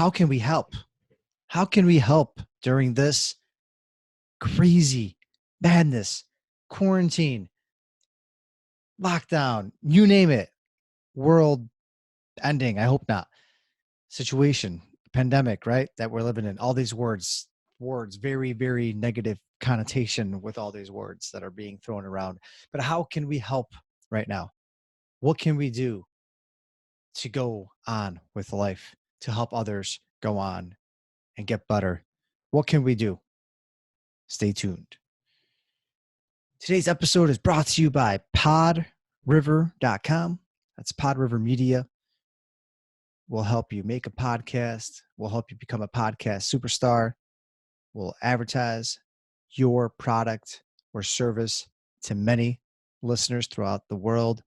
how can we help? How can we help during this crazy madness, quarantine, lockdown, you name it, world ending? I hope not. Situation, pandemic, right? That we're living in. All these words, very, very negative connotation with all these words that are being thrown around. But how can we help right now? What can we do to go on with life, to help others go on and get better? What can we do? Stay tuned. Today's episode is brought to you by PodRiver.com. That's PodRiver Media. We'll help you make a podcast. We'll help you become a podcast superstar. We'll advertise your product or service to many listeners throughout the world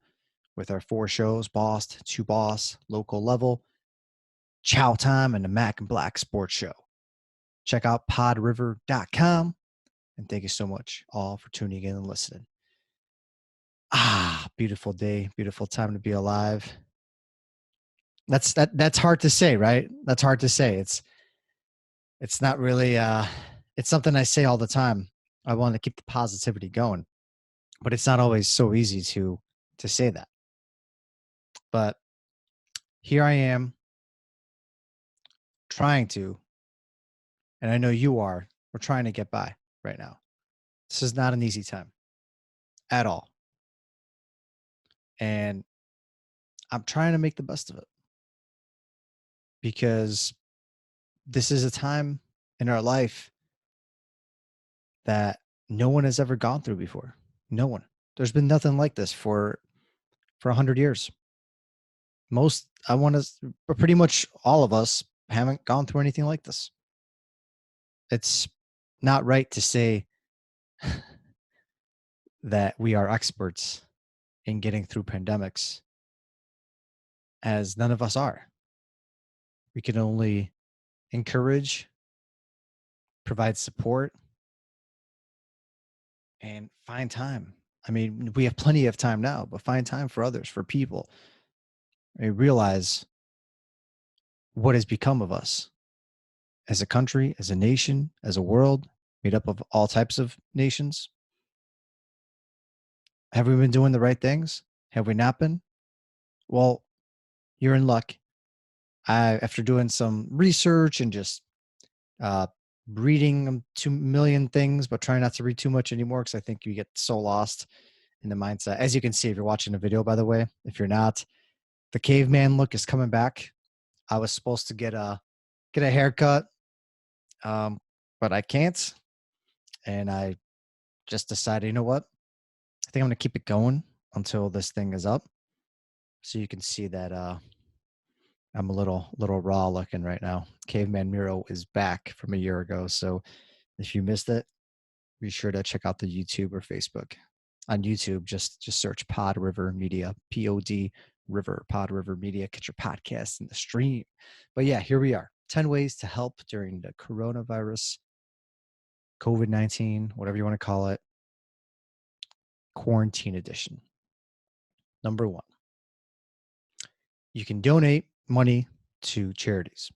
with our 4 shows: Boss to Boss, Local Level, Chow Time, and the Mac and Black Sports Show. Check out podriver.com. And thank you so much all for tuning in and listening. Beautiful day, beautiful time to be alive. That's hard to say, right? That's hard to say. It's not really it's something I say all the time. I want to keep the positivity going, but it's not always so easy to say that. But here I am trying to, and I know you are, we're trying to get by right now. This is not an easy time at all. And I'm trying to make the best of it because this is a time in our life that no one has ever gone through before. No one. There's been nothing like this for 100 years. Pretty much all of us haven't gone through anything like this. It's not right to say that we are experts in getting through pandemics, as none of us are. We can only encourage, provide support, and find time. I mean, we have plenty of time now, but find time for others, for people. And realize what has become of us as a country, as a nation, as a world made up of all types of nations. Have we been doing the right things? Have we not been? Well, you're in luck. After doing some research and just reading 2 million things, but trying not to read too much anymore because I think you get so lost in the mindset. As you can see, if you're watching the video, by the way, if you're not, the caveman look is coming back. I was supposed to get a haircut, but I can't. And I just decided, you know what? I think I'm going to keep it going until this thing is up. So you can see that I'm a little raw looking right now. Caveman Miro is back from a year ago. So if you missed it, be sure to check out the YouTube or Facebook. On YouTube, just search Pod River Media, POD River, Pod River Media. Get your podcast in the stream. But yeah, here we are. 10 ways to help during the coronavirus, COVID-19, whatever you want to call it, quarantine edition. Number 1, you can donate money to charities,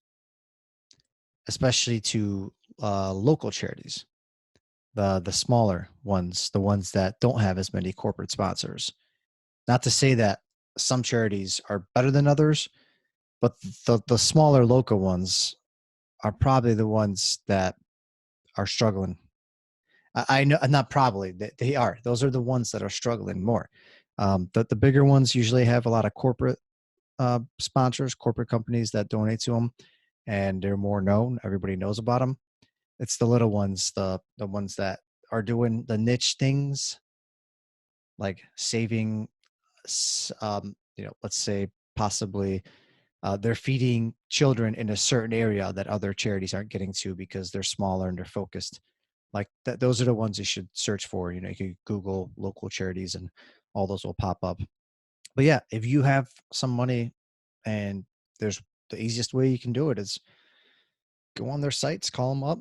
especially to local charities, the smaller ones, the ones that don't have as many corporate sponsors. Not to say that some charities are better than others, but the smaller local ones are probably the ones that are struggling. I know, not probably, they are. Those are the ones that are struggling more. The bigger ones usually have a lot of corporate sponsors, corporate companies that donate to them, and they're more known. Everybody knows about them. It's the little ones, the ones that are doing the niche things, like saving, let's say possibly they're feeding children in a certain area that other charities aren't getting to because they're smaller and they're focused. Like that, those are the ones you should search for. You can Google local charities and all those will pop up. But yeah, if you have some money, and the easiest way you can do it is go on their sites, call them up,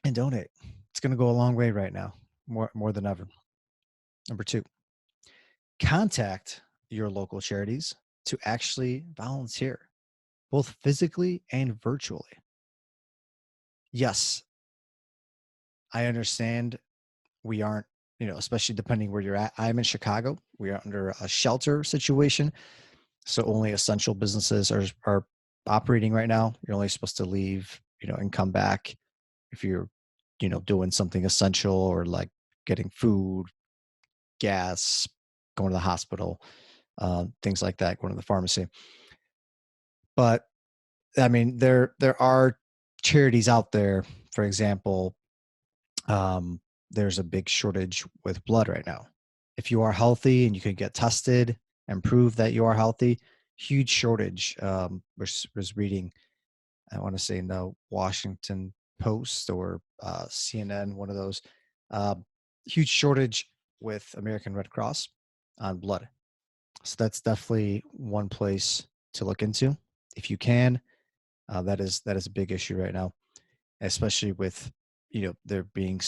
and donate. It's going to go a long way right now, more than ever. Number 2, contact your local charities to actually volunteer. both physically and virtually. Yes, I understand we aren't, especially depending where you're at. I'm in Chicago. We are under a shelter situation. So only essential businesses are operating right now. You're only supposed to leave, and come back if you're, doing something essential or like getting food, gas, going to the hospital, things like that, going to the pharmacy. But I mean, there are charities out there. For example, um, there's a big shortage with blood right now. If you are healthy and you can get tested and prove that you are healthy, huge shortage. Was reading, I want to say in the Washington Post or CNN, one of those. Uh, Huge shortage with American Red Cross on blood. So that's definitely one place to look into if you can. That is a big issue right now, especially with there being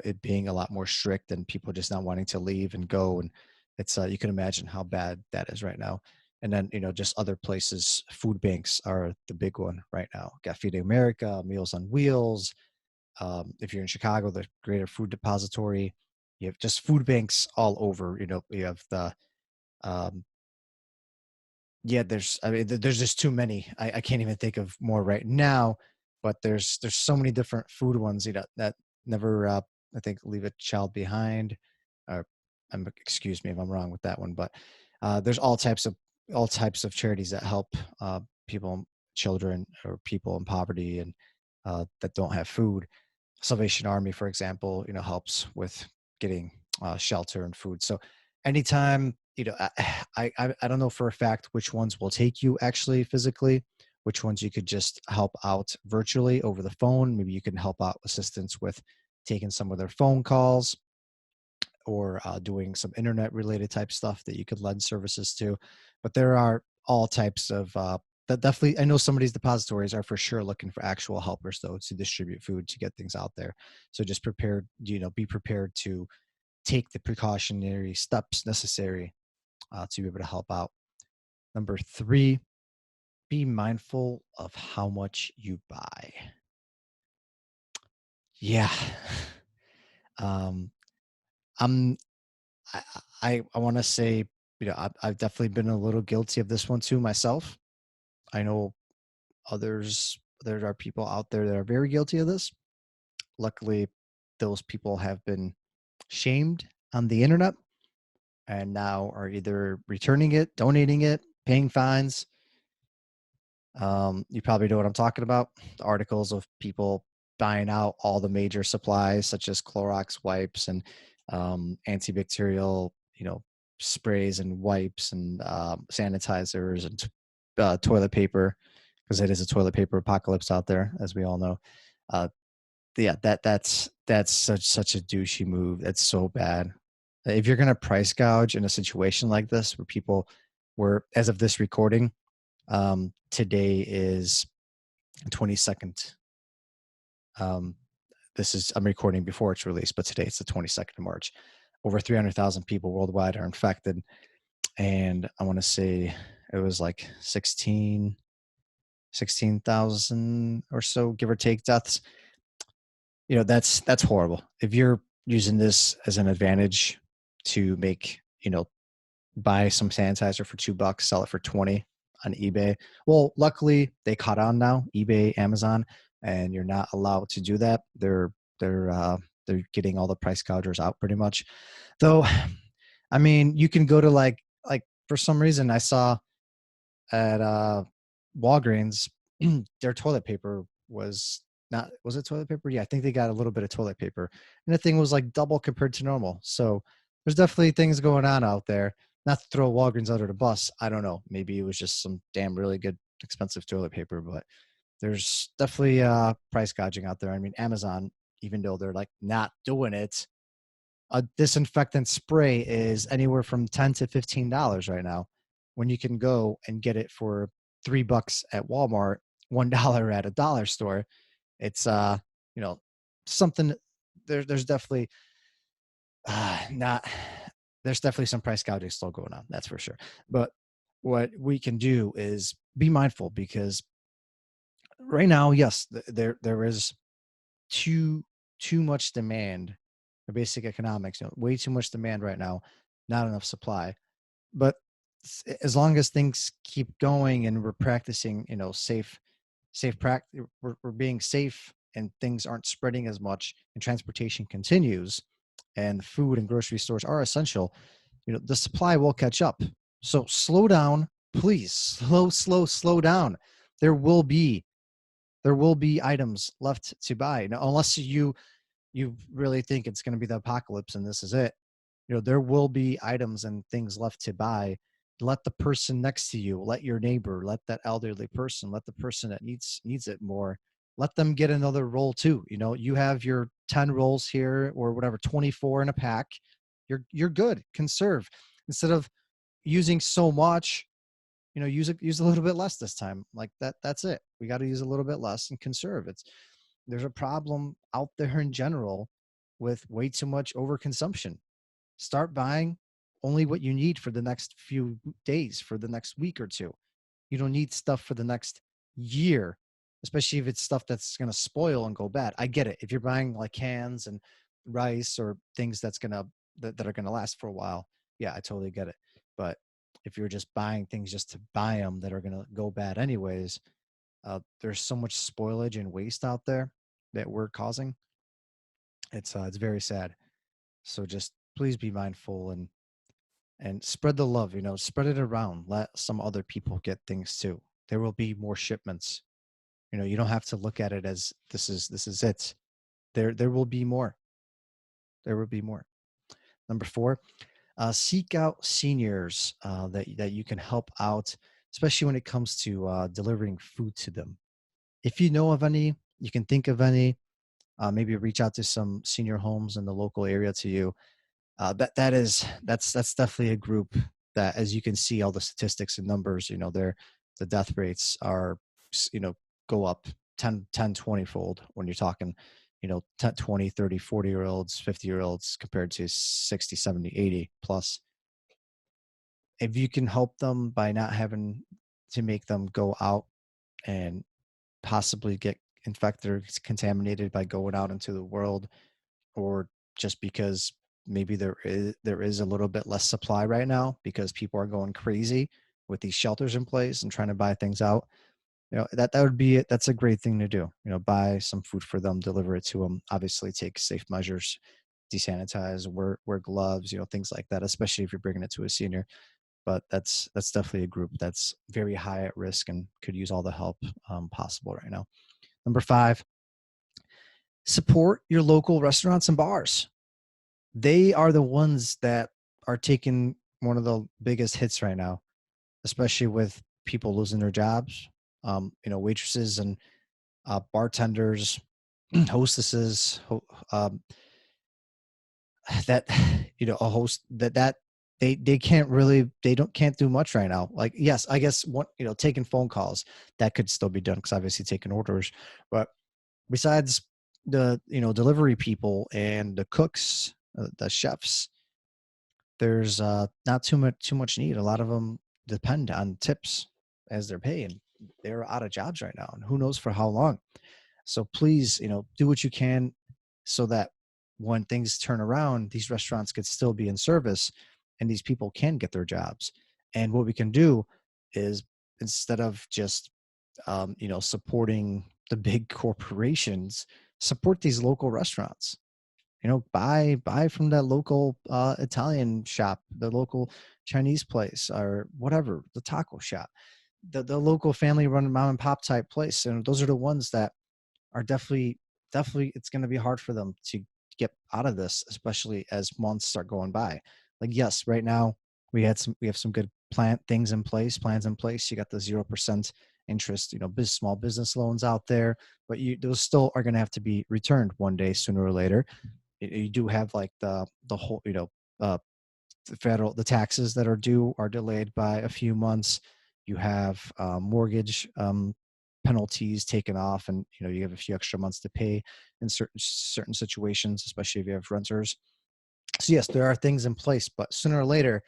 it being a lot more strict and people just not wanting to leave and go, and it's you can imagine how bad that is right now. And then just other places, food banks are the big one right now. Got Feeding America, Meals on Wheels. If you're in Chicago, the Greater Food Depository. You have just food banks all over. You have the um, yeah, I mean, there's just too many. I can't even think of more right now, but there's so many different food ones, that never, I think, leave a child behind. Or, excuse me if I'm wrong with that one, but there's all types of charities that help people, children, or people in poverty and that don't have food. Salvation Army, for example, helps with getting shelter and food. So anytime, I don't know for a fact which ones will take you actually physically, which ones you could just help out virtually over the phone. Maybe you can help out assistance with taking some of their phone calls or doing some internet related type stuff that you could lend services to. But there are all types of that definitely. I know some of these depositories are for sure looking for actual helpers though to distribute food to get things out there. So just prepared, be prepared to take the precautionary steps necessary to be able to help out. Number three, be mindful of how much you buy. Yeah. um, I'm I I want to say, I've definitely been a little guilty of this one too myself. I know there are people out there that are very guilty of this. Luckily, those people have been shamed on the internet and now are either returning it, donating it, paying fines. You probably know what I'm talking about. The articles of people buying out all the major supplies, such as Clorox wipes and antibacterial, sprays and wipes and sanitizers and toilet paper, because it is a toilet paper apocalypse out there, as we all know. Uh, yeah, that's such a douchey move. That's so bad. If you're gonna price gouge in a situation like this, where people were, as of this recording, today is 22nd. Um, I'm recording before it's released, but today it's the 22nd of March. Over 300,000 people worldwide are infected. And I want to say it was like 16,000 or so, give or take, deaths. That's horrible. If you're using this as an advantage to make, buy some sanitizer for $2, sell it for 20 on eBay. Well, luckily they caught on now, eBay, Amazon, and you're not allowed to do that. They're getting all the price gougers out pretty much. Though, I mean, you can go to like for some reason I saw at Walgreens, their toilet paper was not was it toilet paper? Yeah, I think they got a little bit of toilet paper, and the thing was like double compared to normal. So there's definitely things going on out there. Not to throw Walgreens under the bus. I don't know. Maybe it was just some damn really good expensive toilet paper, but there's definitely price gouging out there. I mean, Amazon, even though they're like not doing it, a disinfectant spray is anywhere from $10 to $15 right now, when you can go and get it for $3 at Walmart, $1 at a dollar store. It's you know, something. There's definitely not. There's definitely some price gouging still going on. That's for sure. But what we can do is be mindful, because right now, yes, there is too too much demand for basic economics. Way too much demand right now, not enough supply. But as long as things keep going and we're practicing, safe practice, we're being safe, and things aren't spreading as much, and transportation continues, and food and grocery stores are essential, the supply will catch up. So slow down, please. Slow down. There will be items left to buy. Now, unless you really think it's going to be the apocalypse and this is it, there will be items and things left to buy. Let the person next to you, let your neighbor, let that elderly person, let the person that needs it more, let them get another roll too. You have your 10 rolls here, or whatever, 24 in a pack. You're good. Conserve. Instead of using so much, use a little bit less this time. Like that's it. We got to use a little bit less and conserve. There's a problem out there in general with way too much overconsumption. Start buying only what you need for the next few days, for the next week or two. You don't need stuff for the next year, especially if it's stuff that's going to spoil and go bad. I get it. If you're buying like cans and rice or things that are going to last for a while, yeah, I totally get it. But if you're just buying things just to buy them that are going to go bad anyways, there's so much spoilage and waste out there that we're causing. It's very sad. So just please be mindful, and spread the love. Spread it around. Let some other people get things too. There will be more shipments. You don't have to look at it as this is it. There will be more. There will be more. Number 4, seek out seniors that you can help out, especially when it comes to delivering food to them. If you know of any, you can think of any. Maybe reach out to some senior homes in the local area to you. That's definitely a group that, as you can see, all the statistics and numbers, the death rates are, you know, go up 20 fold when you're talking, 10, 20, 30, 40 year olds, 50-year olds compared to 60, 70, 80 plus. If you can help them by not having to make them go out and possibly get infected or contaminated by going out into the world, or just because maybe there is a little bit less supply right now because people are going crazy with these shelters in place and trying to buy things out. That would be it. That's a great thing to do. Buy some food for them, deliver it to them. Obviously, take safe measures, desanitize, wear gloves, things like that. Especially if you're bringing it to a senior. But that's definitely a group that's very high at risk and could use all the help possible right now. Number 5, support your local restaurants and bars. They are the ones that are taking one of the biggest hits right now, especially with people losing their jobs. Waitresses and bartenders, hostesses, that a host that they can't do much right now. Like, yes, I guess taking phone calls, that could still be done because obviously taking orders, but besides the delivery people and the cooks, the chefs, there's not too much need. A lot of them depend on tips as their pay, and they're out of jobs right now, and who knows for how long. So please, do what you can so that when things turn around, these restaurants could still be in service and these people can get their jobs. And what we can do is, instead of just supporting the big corporations, support these local restaurants. Buy from that local Italian shop, the local Chinese place, or whatever, the taco shop, the local family run mom and pop type place. And those are the ones that are definitely it's going to be hard for them to get out of this, especially as months start going by. Like, yes, right now we have some good plans in place. You got the 0% interest, small business loans out there, but those still are going to have to be returned one day, sooner or later. You do have like the whole, the taxes that are due are delayed by a few months. You have mortgage penalties taken off, and you have a few extra months to pay in certain situations, especially if you have renters. So yes, there are things in place, but sooner or later,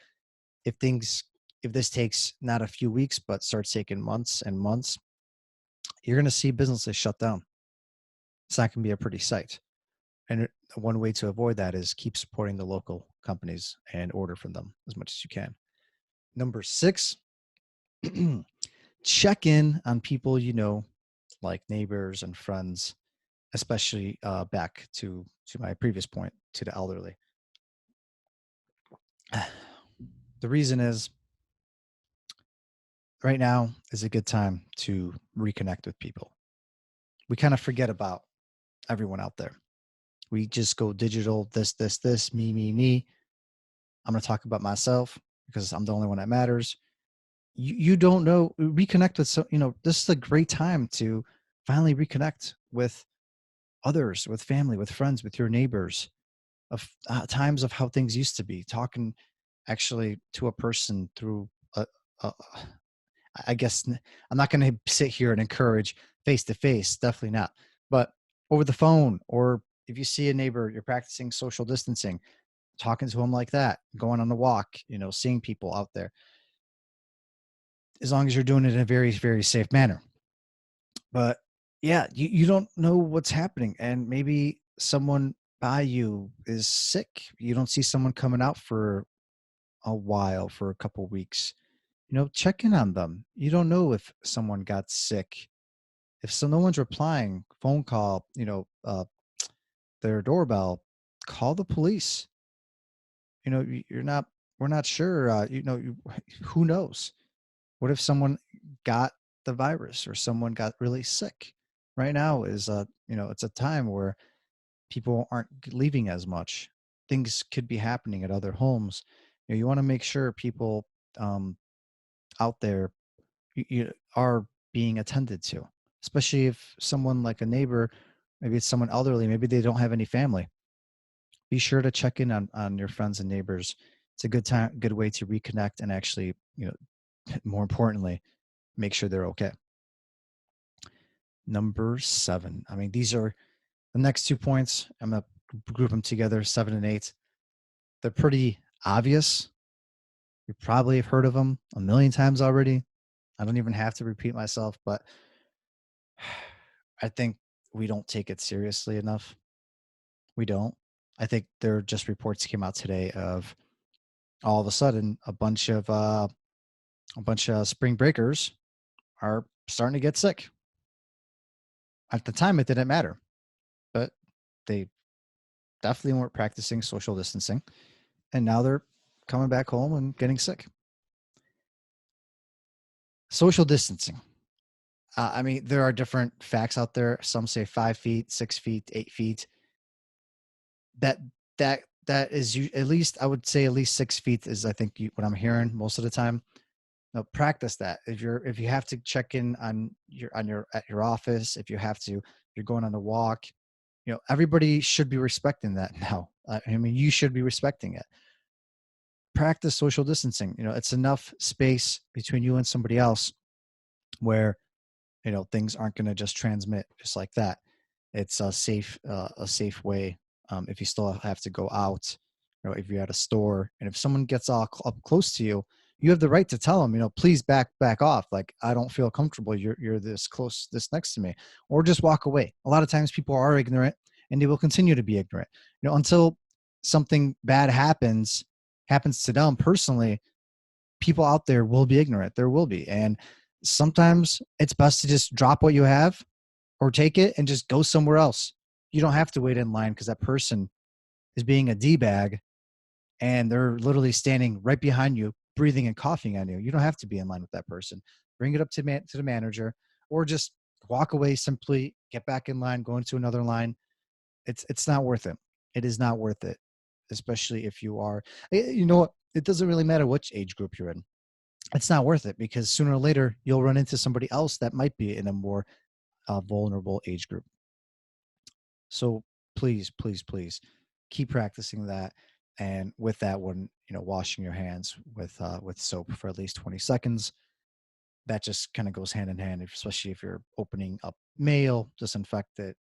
if things if this takes not a few weeks, but starts taking months and months, you're going to see businesses shut down. It's not going to be a pretty sight. And one way to avoid that is keep supporting the local companies and order from them as much as you can. Number 6, check in on people you know, like neighbors and friends, especially back to my previous point, to the elderly. The reason is right now is a good time to reconnect with people. We kind of forget about everyone out there. We just go digital, this, me. I'm going to talk about myself because I'm the only one that matters. You don't know, reconnect with, so, this is a great time to finally reconnect with others, with family, with friends, with your neighbors, of times of how things used to be, talking actually to a person through a I guess I'm not going to sit here and encourage face to face, definitely not. But over the phone, or if you see a neighbor, you're practicing social distancing, talking to them like that, going on a walk, seeing people out there, as long as you're doing it in a very, very safe manner. But yeah, you don't know what's happening. And maybe someone by you is sick. You don't see someone coming out for a while, for a couple weeks. Check in on them. You don't know if someone got sick. If no one's replying, phone call, their doorbell, call the police. You're not, we're not sure, who knows? What if someone got the virus or someone got really sick? Right now is, it's a time where people aren't leaving as much. Things could be happening at other homes. You want to make sure people um, out there are being attended to, especially if someone like a neighbor, maybe it's someone elderly, maybe they don't have any family. Be sure to check in on your friends and neighbors. It's a good way to reconnect and actually, more importantly, make sure they're okay. Number 7. I mean, these are the next 2 points. I'm going to group them together, 7 and 8. They're pretty obvious. You probably have heard of them a million times already. I don't even have to repeat myself, but I think we don't take it seriously enough. We don't. I think there just reports came out today of all of a sudden a bunch of spring breakers are starting to get sick. At the time, it didn't matter, but they definitely weren't practicing social distancing, and now they're coming back home and getting sick. Social distancing. I mean, there are different facts out there. Some say 5 feet, 6 feet, 8 feet. That that is at least, I would say at least 6 feet is, I think, what I'm hearing most of the time. Now practice that. If you have to check in on your at your office, if you have to, if you're going on a walk, everybody should be respecting that now. I mean, you should be respecting it. Practice social distancing. It's enough space between you and somebody else where things aren't going to just transmit just like that. It's a safe way. If you still have to go out, if you're at a store, and if someone gets all up close to you, you have the right to tell them, please back off. Like, I don't feel comfortable. You're this close, this next to me, or just walk away. A lot of times people are ignorant, and they will continue to be ignorant, until something bad happens to them personally. People out there will be ignorant. There will be, and sometimes it's best to just drop what you have or take it and just go somewhere else. You don't have to wait in line because that person is being a D-bag and they're literally standing right behind you, breathing and coughing on you. You don't have to be in line with that person. Bring it up to the manager, or just walk away, simply get back in line, go into another line. It's not worth it. It is not worth it, especially if you are, you know what? It doesn't really matter which age group you're in. It's not worth it, because sooner or later you'll run into somebody else that might be in a more vulnerable age group. So please, please, please keep practicing that. And with that one, washing your hands with soap for at least 20 seconds. That just kind of goes hand in hand, especially if you're opening up mail, disinfect it,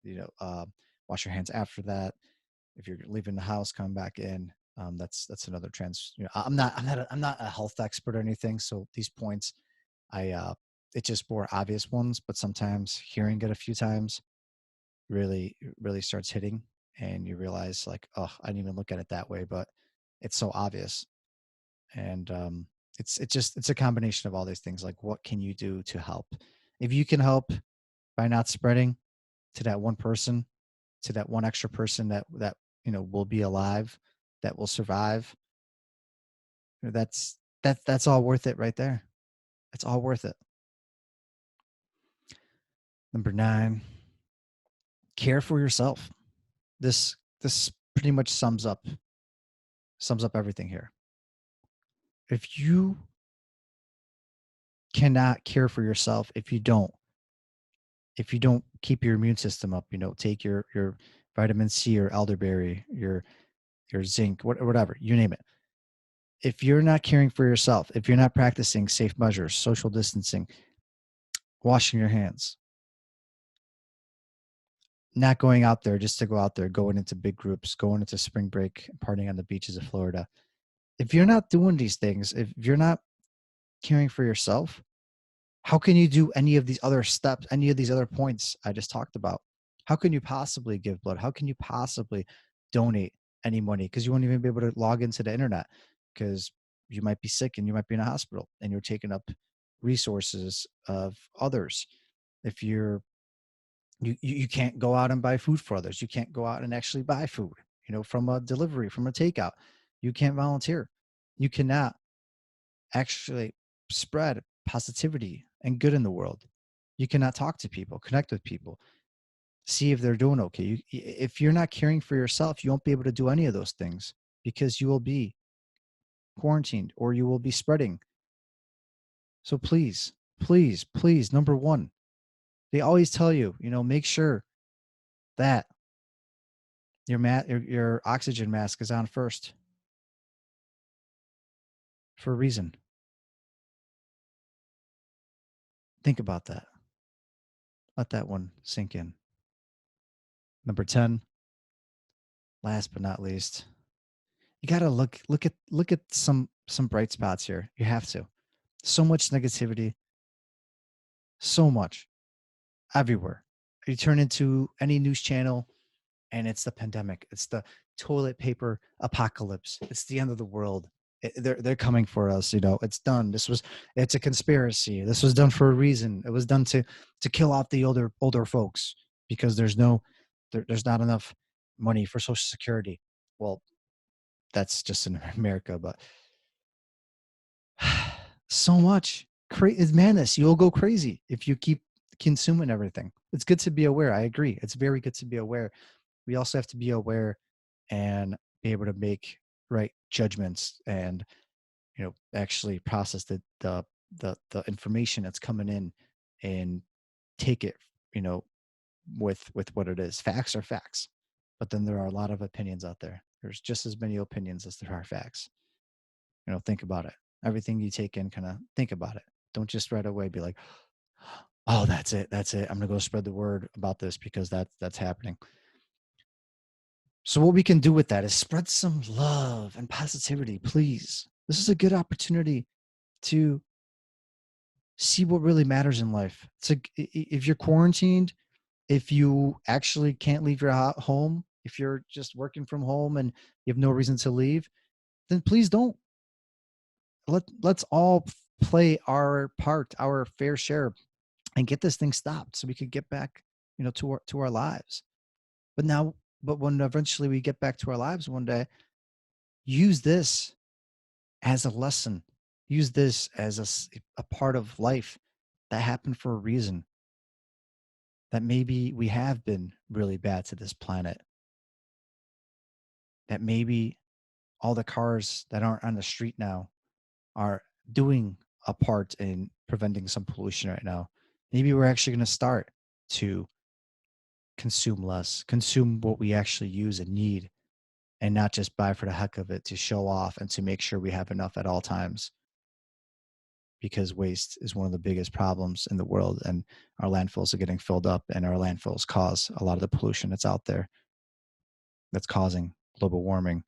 wash your hands after that. If you're leaving the house, come back in, That's another trans. I'm not a health expert or anything. So these points, I it's just more obvious ones. But sometimes hearing it a few times really starts hitting, and you realize like, oh, I didn't even look at it that way, but it's so obvious. And it's a combination of all these things. Like, what can you do to help? If you can help by not spreading to that one person, to that one extra person that will be alive, that will survive, that's all worth it right there. It's all worth it. Number 9, care for yourself. This pretty much sums up everything here. If you cannot care for yourself, if you don't keep your immune system up, take your vitamin C or elderberry, your zinc, whatever, you name it. If you're not caring for yourself, if you're not practicing safe measures, social distancing, washing your hands, not going out there just to go out there, going into big groups, going into spring break, partying on the beaches of Florida. If you're not doing these things, if you're not caring for yourself, how can you do any of these other steps, any of these other points I just talked about? How can you possibly give blood? How can you possibly donate any money? Because you won't even be able to log into the internet because you might be sick and you might be in a hospital and you're taking up resources of others. If you can't go out and buy food for others, you can't go out and actually buy food, from a delivery, from a takeout. You can't volunteer. You cannot actually spread positivity and good in the world. You cannot talk to people, connect with people, see if they're doing okay. If you're not caring for yourself, you won't be able to do any of those things because you will be quarantined or you will be spreading. So please, please, please, number 1, they always tell you, make sure that your oxygen mask is on first for a reason. Think about that. Let that one sink in. Number 10, last but not least, you got to look at some bright spots here. You have to. So much negativity, so much everywhere. You turn into any news channel and it's the pandemic. It's the toilet paper apocalypse. It's the end of the world. They're coming for us. It's done. It's a conspiracy. This was done for a reason. It was done to kill off the older folks because there's not enough money for Social Security. Well, that's just in America, but so much it's madness. You'll go crazy if you keep consuming everything. It's good to be aware. I agree. It's very good to be aware. We also have to be aware and be able to make right judgments and actually process the information that's coming in and take it you know with what it is. Facts are facts, but then there are a lot of opinions out there. There's just as many opinions as there are facts. Think about it. Everything you take in, kind of think about it. Don't just right away be like, oh, that's it, I'm gonna go spread the word about this because that's happening. So what we can do with that is spread some love and positivity, please. This is a good opportunity to see what really matters in life. If you're quarantined, if you actually can't leave your home, if you're just working from home and you have no reason to leave, then please don't. Let's all play our part, our fair share, and get this thing stopped so we could get back, to our lives. But when eventually we get back to our lives one day, use this as a lesson. Use this as a part of life that happened for a reason. That maybe we have been really bad to this planet. That maybe all the cars that aren't on the street now are doing a part in preventing some pollution right now. Maybe we're actually going to start to consume less, consume what we actually use and need, and not just buy for the heck of it to show off and to make sure we have enough at all times. Because waste is one of the biggest problems in the world, and our landfills are getting filled up, and our landfills cause a lot of the pollution that's out there that's causing global warming.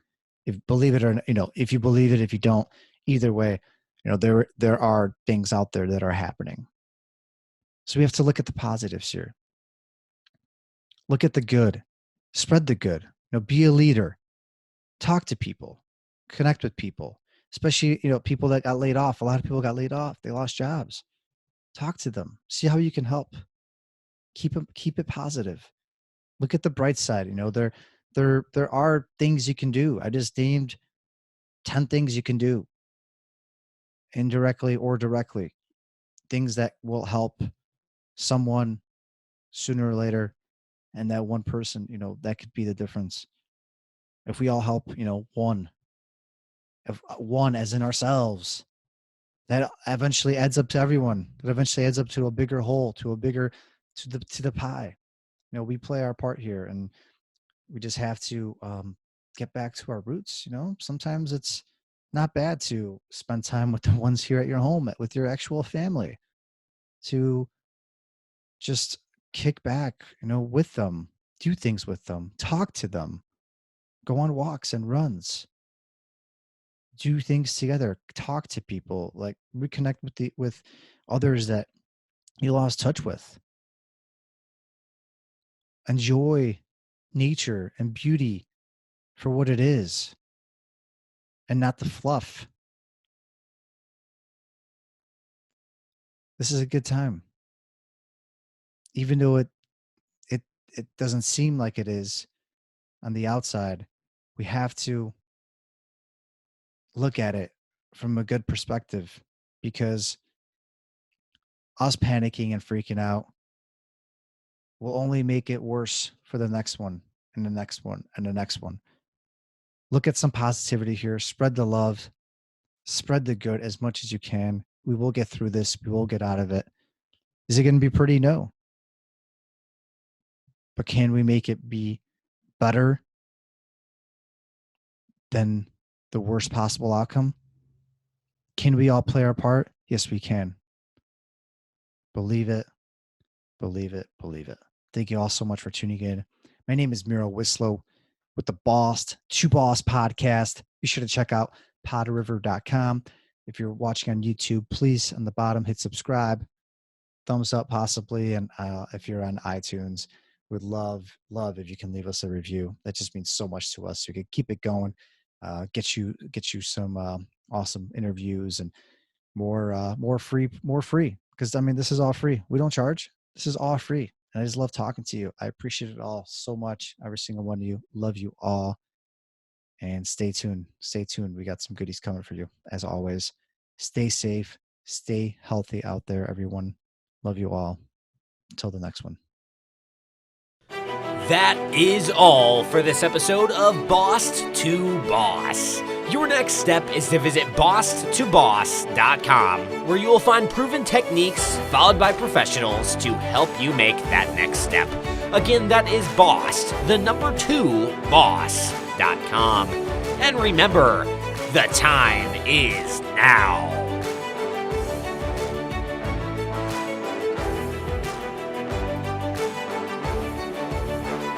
If believe it or if you believe it, if you don't, either way, there are things out there that are happening. So we have to look at the positives here. Look at the good. Spread the good. Be a leader. Talk to people. Connect with people. Especially, people that got laid off. A lot of people got laid off. They lost jobs. Talk to them. See how you can help. Keep it positive. Look at the bright side. There are things you can do. I just named 10 things you can do, indirectly or directly. Things that will help someone sooner or later. And that one person, that could be the difference. If we all help, one as in ourselves, that eventually adds up to everyone. That eventually adds up to a bigger whole, to the pie. We play our part here, and we just have to get back to our roots. Sometimes it's not bad to spend time with the ones here at your home, with your actual family, to just kick back, with them, do things with them, talk to them, go on walks and runs, do things together, talk to people, like reconnect with others that you lost touch with. Enjoy nature and beauty for what it is and not the fluff. This is a good time. Even though it doesn't seem like it is on the outside, we have to look at it from a good perspective, because us panicking and freaking out will only make it worse for the next one and the next one and the next one. Look at some positivity here. Spread the love. Spread the good as much as you can. We will get through this. We will get out of it. Is it going to be pretty? No. But can we make it be better than the worst possible outcome? Can we all play our part? Yes, we can. Believe it. Believe it. Believe it. Thank you all so much for tuning in. My name is Miro Wislow with the Boss to Boss podcast. Be sure to check out PodRiver.com. If you're watching on YouTube, please on the bottom hit subscribe, thumbs up possibly, and if you're on iTunes, would love if you can leave us a review. That just means so much to us. So we can keep it going, get you some awesome interviews and more free. Because this is all free. We don't charge. This is all free. And I just love talking to you. I appreciate it all so much. Every single one of you. Love you all. And stay tuned. Stay tuned. We got some goodies coming for you. As always, stay safe. Stay healthy out there, everyone. Love you all. Until the next one. That is all for this episode of Boss to Boss. Your next step is to visit bosstoboss.com, where you will find proven techniques followed by professionals to help you make that next step. Again, that is boss2boss.com. And remember, the time is now.